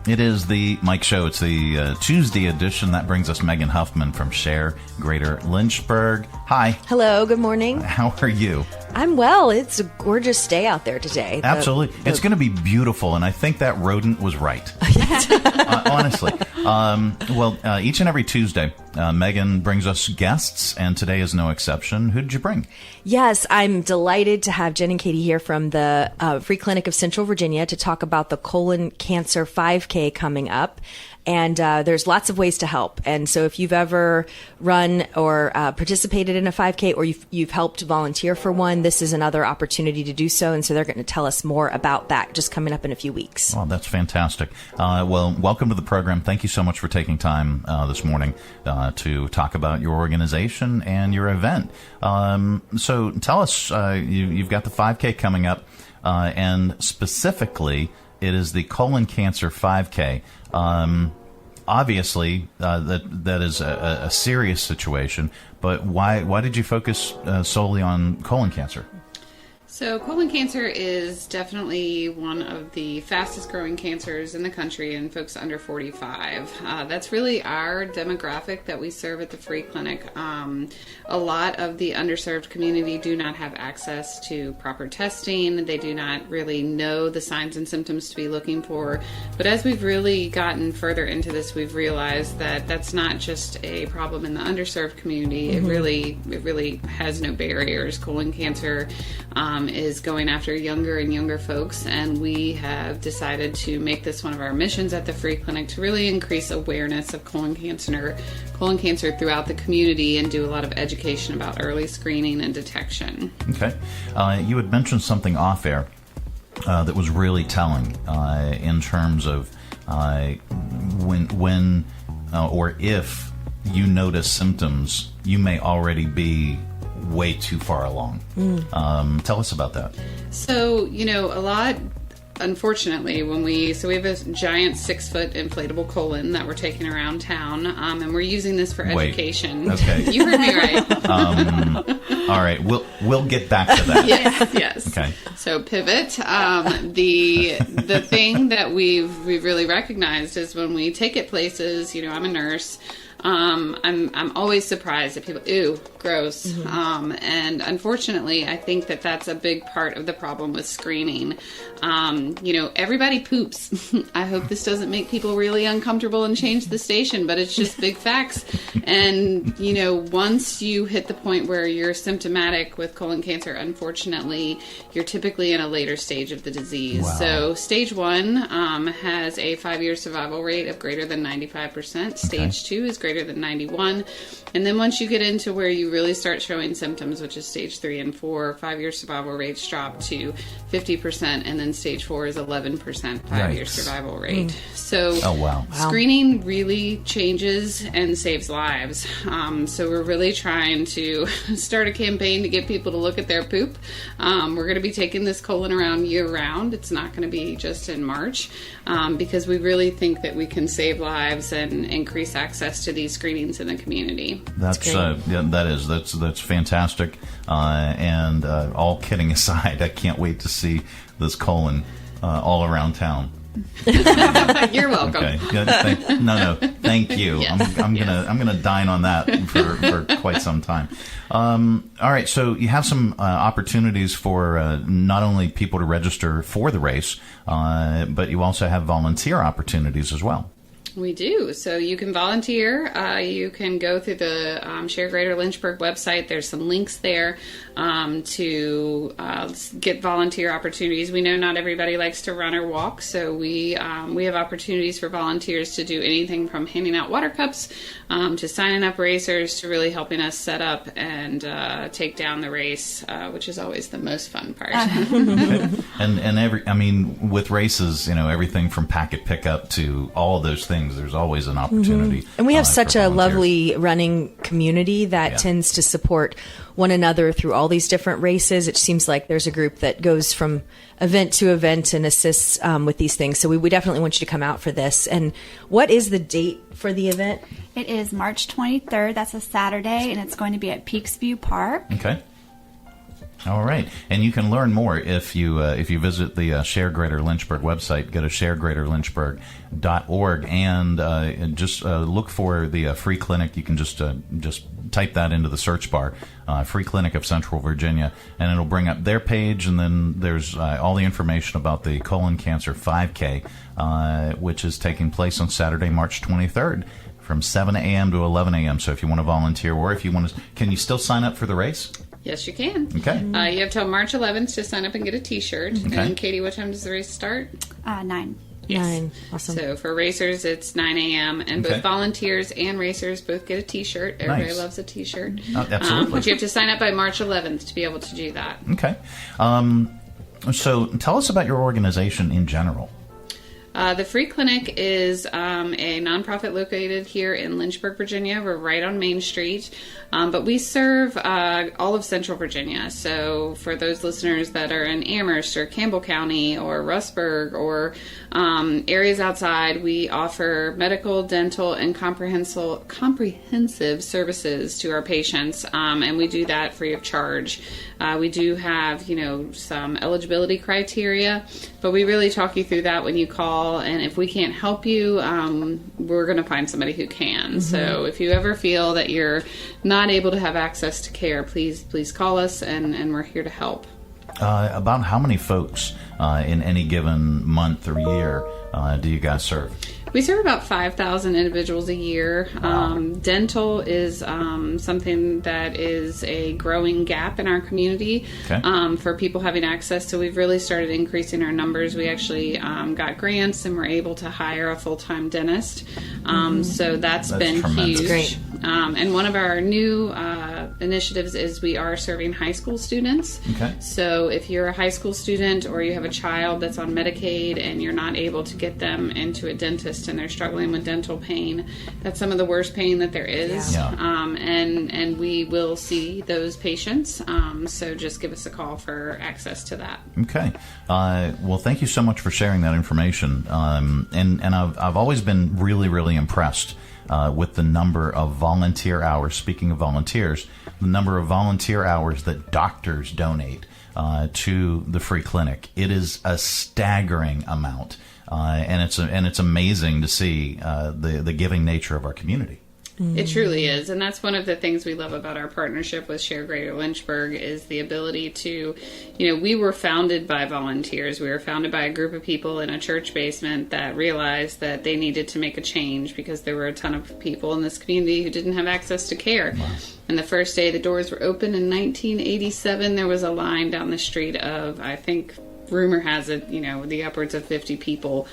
It is the Mike Show. It's the Tuesday edition. That brings us Megan Huffman from SHARE Greater Lynchburg. Hi. Hello, good morning. How are you? I'm well. It's a gorgeous day out there today. Absolutely. It's going to be beautiful, and I think that rodent was right. Honestly. Each and every Tuesday, Megan brings us guests, and today is no exception. Who did you bring? Yes, I'm delighted to have Jen and Katie here from the Free Clinic of Central Virginia to talk about the colon cancer 5K coming up. And there's lots of ways to help. And so if you've ever run or participated in a 5K or you've helped volunteer for one, this is another opportunity to do so. And so they're going to tell us more about that just coming up in a few weeks. Well, that's fantastic. Welcome to the program. Thank you so much for taking time this morning to talk about your organization and your event. So tell us, you've got the 5K coming up, and specifically, it is the colon cancer 5K. Obviously, that is a serious situation, but why did you focus solely on colon cancer? So colon cancer is definitely one of the fastest growing cancers in the country in folks under 45. That's really our demographic that we serve at the Free Clinic. A lot of the underserved community do not have access to proper testing. They do not really know the signs and symptoms to be looking for. But as we've really gotten further into this, we've realized that that's not just a problem in the underserved community. Mm-hmm. It really has no barriers. Colon cancer is going after younger and younger folks, and we have decided to make this one of our missions at the Free Clinic to really increase awareness of colon cancer throughout the community and do a lot of education about early screening and detection. Okay. You had mentioned something off air that was really telling in terms of when or if you notice symptoms, you may already be way too far along. Tell us about that. So, a lot, unfortunately, we have a giant 6-foot inflatable colon that we're taking around town, and we're using this for education. Okay. You heard me right. All right. We'll get back to that. Yes. Okay. So pivot. The thing that we've really recognized is when we take it places, I'm a nurse. I'm always surprised at people, ew, gross. Mm-hmm. And unfortunately, I think that that's a big part of the problem with screening. Everybody poops. I hope this doesn't make people really uncomfortable and change the station, but it's just big facts. And, once you hit the point where you're symptomatic with colon cancer, unfortunately, you're typically in a later stage of the disease. Wow. So stage 1 has a 5-year survival rate of greater than 95%. Stage 2 is greater than 91. And then once you get into where you really start showing symptoms, which is stage 3 and 4, 5-year survival rates drop to 50%, and then stage 4 is 11% 5-year survival rate. So screening really changes and saves lives. So we're really trying to start a campaign to get people to look at their poop. We're going to be taking this colon around year round. It's not going to be just in March, because we really think that we can save lives and increase access to these screenings in the community. That's fantastic. And all kidding aside, I can't wait to see this colon all around town. You're welcome. Okay. Thank you. Yes. I'm gonna dine on that for quite some time. All right. So you have some opportunities for not only people to register for the race, but you also have volunteer opportunities as well. We do. So you can volunteer. You can go through the SHARE Greater Lynchburg website. There's some links there to get volunteer opportunities. We know not everybody likes to run or walk, so we have opportunities for volunteers to do anything from handing out water cups to signing up racers to really helping us set up and take down the race, which is always the most fun part. And with races, everything from packet pickup to all of those things. There's always an opportunity. Mm-hmm. And we have such a lovely running community that tends to support one another through all these different races. It seems like there's a group that goes from event to event and assists with these things. So we definitely want you to come out for this. And what is the date for the event? It is March 23rd. That's a Saturday, and it's going to be at Peaks View Park. Okay. All right, and you can learn more if you visit the SHARE Greater Lynchburg website. Go to sharegreaterlynchburg.org and just look for the free clinic. You can just type that into the search bar, Free Clinic of Central Virginia, and it'll bring up their page. And then there's all the information about the colon cancer 5K, which is taking place on Saturday, March 23rd. From 7 a.m. to 11 a.m. So if you want to volunteer, or if you want to, can you still sign up for the race? Yes, you can. Okay. You have till March 11th to sign up and get a T-shirt. Okay. And Katie, what time does the race start? 9. Yes. 9. Awesome. So for racers, it's 9 a.m. And Okay. both volunteers and racers both get a T-shirt. Everybody Nice. loves a T-shirt. Absolutely. But you have to sign up by March 11th to be able to do that. Okay. So tell us about your organization in general. The Free Clinic is a nonprofit located here in Lynchburg, Virginia. We're right on Main Street, but we serve all of Central Virginia. So for those listeners that are in Amherst or Campbell County or Rustburg or areas outside, we offer medical, dental, and comprehensive services to our patients, and we do that free of charge. We do have, some eligibility criteria, but we really talk you through that when you call. And if we can't help you, we're going to find somebody who can. Mm-hmm. So if you ever feel that you're not able to have access to care, please call us, and we're here to help. About how many folks in any given month or year do you guys serve? We serve about 5,000 individuals a year. Wow. Dental is something that is a growing gap in our community. Okay. For people having access. So we've really started increasing our numbers. We actually got grants and were able to hire a full-time dentist. So that's been tremendous. huge. Great. And one of our new initiatives is we are serving high school students. Okay. So if you're a high school student or you have a child that's on Medicaid and you're not able to get them into a dentist and they're struggling with dental pain, that's some of the worst pain that there is. Yeah. And we will see those patients. So just give us a call for access to that. Okay. Well, thank you so much for sharing that information. And I've always been really, really impressed with the number of volunteer hours. Speaking of volunteers, the number of volunteer hours that doctors donate to the free clinic. It is a staggering amount, and it's amazing to see the giving nature of our community. It truly is, and that's one of the things we love about our partnership with SHARE Greater Lynchburg is the ability to, we were founded by volunteers. We were founded by a group of people in a church basement that realized that they needed to make a change because there were a ton of people in this community who didn't have access to care. Wow. And the first day the doors were open in 1987, there was a line down the street of, I think, rumor has it, the upwards of 50 people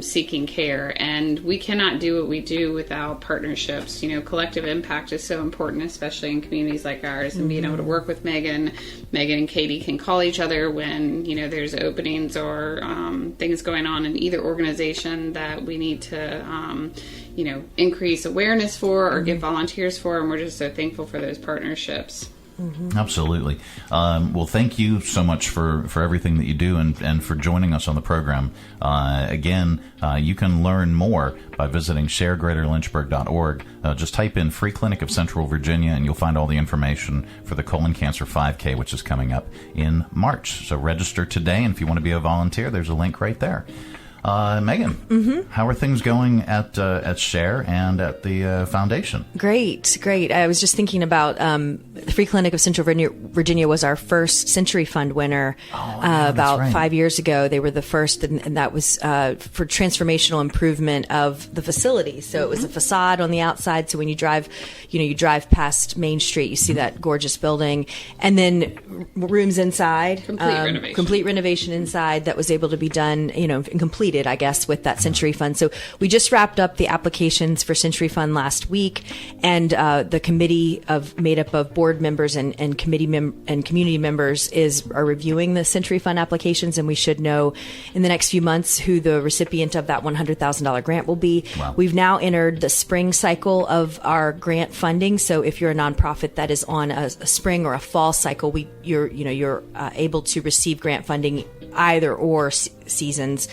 seeking care. And we cannot do what we do without partnerships. Collective impact is so important, especially in communities like ours. And being able to work with Megan and Katie can call each other when, there's openings or things going on in either organization that we need to, increase awareness for or get volunteers for. And we're just so thankful for those partnerships. Mm-hmm. Absolutely. Well, thank you so much for everything that you do and for joining us on the program. Again, you can learn more by visiting sharegreaterlynchburg.org. Just type in Free Clinic of Central Virginia and you'll find all the information for the Colon Cancer 5K, which is coming up in March. So register today, and if you want to be a volunteer, there's a link right there. Megan, how are things going at SHARE and at the foundation? Great. I was just thinking about the Free Clinic of Central Virginia was our first Century Fund winner about 5 years ago. They were the first, and that was for transformational improvement of the facility. So it was a facade on the outside. So when you drive, you drive past Main Street, you see that gorgeous building, and then rooms inside, complete renovation inside that was able to be done, and completed, I guess, with that Century Fund. So we just wrapped up the applications for Century Fund last week, and the committee made up of board members and committee and community members are reviewing the Century Fund applications, and we should know in the next few months who the recipient of that $100,000 grant will be. Wow. We've now entered the spring cycle of our grant funding. So if you're a nonprofit that is on a spring or a fall cycle, you're able to receive grant funding either or seasons.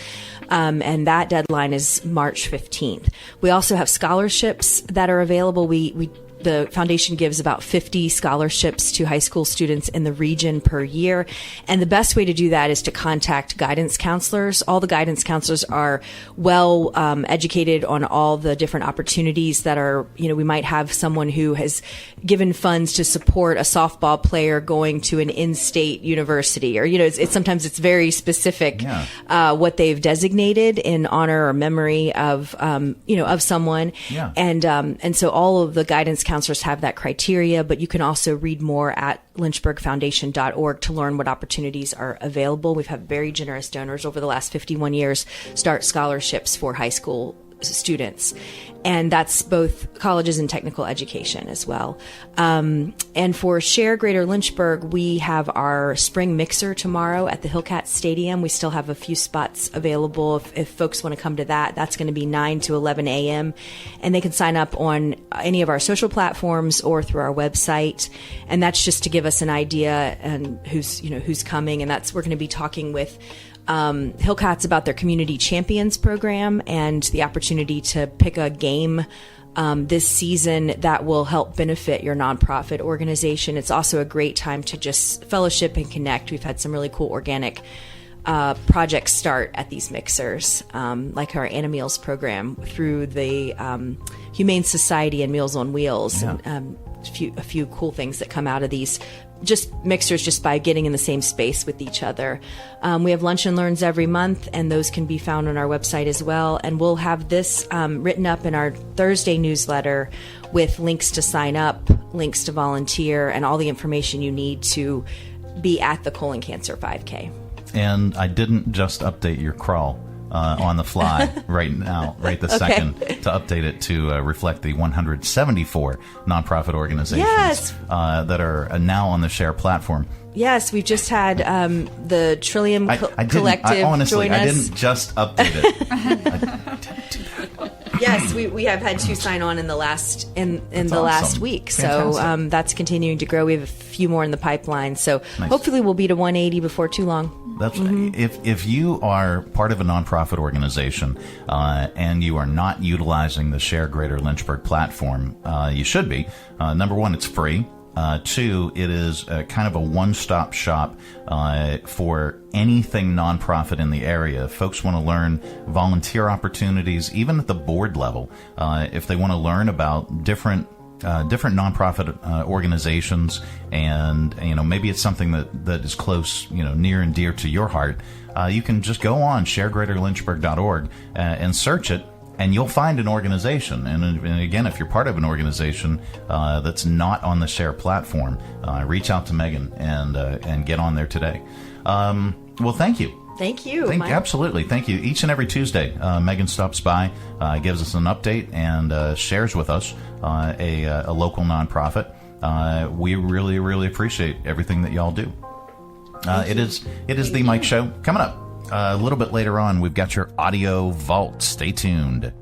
And that deadline is March 15th. We also have scholarships that are available. We the foundation gives about 50 scholarships to high school students in the region per year. And the best way to do that is to contact guidance counselors. All the guidance counselors are well educated on all the different opportunities that are, we might have someone who has given funds to support a softball player going to an in-state university, or, it's sometimes it's very specific, what they've designated in honor or memory of, of someone. Yeah. And so all of the guidance counselors have that criteria, but you can also read more at lynchburgfoundation.org to learn what opportunities are available. We've had very generous donors over the last 51 years start scholarships for high school students. And that's both colleges and technical education as well. And for SHARE Greater Lynchburg, we have our spring mixer tomorrow at the Hillcat Stadium. We still have a few spots available if folks want to come to that. That's going to be 9 to 11 a.m. And they can sign up on any of our social platforms or through our website. And that's just to give us an idea and who's coming. And we're going to be talking with Hillcats about their Community Champions program and the opportunity to pick a game this season that will help benefit your nonprofit organization. It's also a great time to just fellowship and connect. We've had some really cool organic projects start at these mixers, like our Anna Meals program through the Humane Society and Meals on Wheels. Yeah. And, a few cool things that come out of these just mixers just by getting in the same space with each other. We have lunch and learns every month, and those can be found on our website as well. And we'll have this written up in our Thursday newsletter with links to sign up, links to volunteer, and all the information you need to be at the Colon Cancer 5K. And I didn't just update your crawl on the fly right now, right this second, to update it to reflect the 174 nonprofit organizations that are now on the SHARE platform. Yes, we've just had the Trillium Collective honestly, join us. I didn't just update it. I didn't do that. Yes, we have had 2 sign on in the last last week. Fantastic. So that's continuing to grow. We have a few more in the pipeline. So hopefully we'll be to 180 before too long. That's if you are part of a nonprofit organization and you are not utilizing the SHARE Greater Lynchburg platform, you should be. Number one, it's free. 2, it is kind of a one-stop shop for anything nonprofit in the area. If folks want to learn volunteer opportunities, even at the board level, if they want to learn about different nonprofit organizations, and maybe it's something that is close, near and dear to your heart, you can just go on sharegreaterlynchburg.org and search it, and you'll find an organization. And again, if you're part of an organization that's not on the SHARE platform, reach out to Megan and get on there today. Well, thank you. Thank you. Absolutely. Thank you. Each and every Tuesday, Megan stops by, gives us an update, and shares with us a local nonprofit. We really, really appreciate everything that y'all do. It is the Mike Show. Coming up a little bit later on, we've got your audio vault. Stay tuned.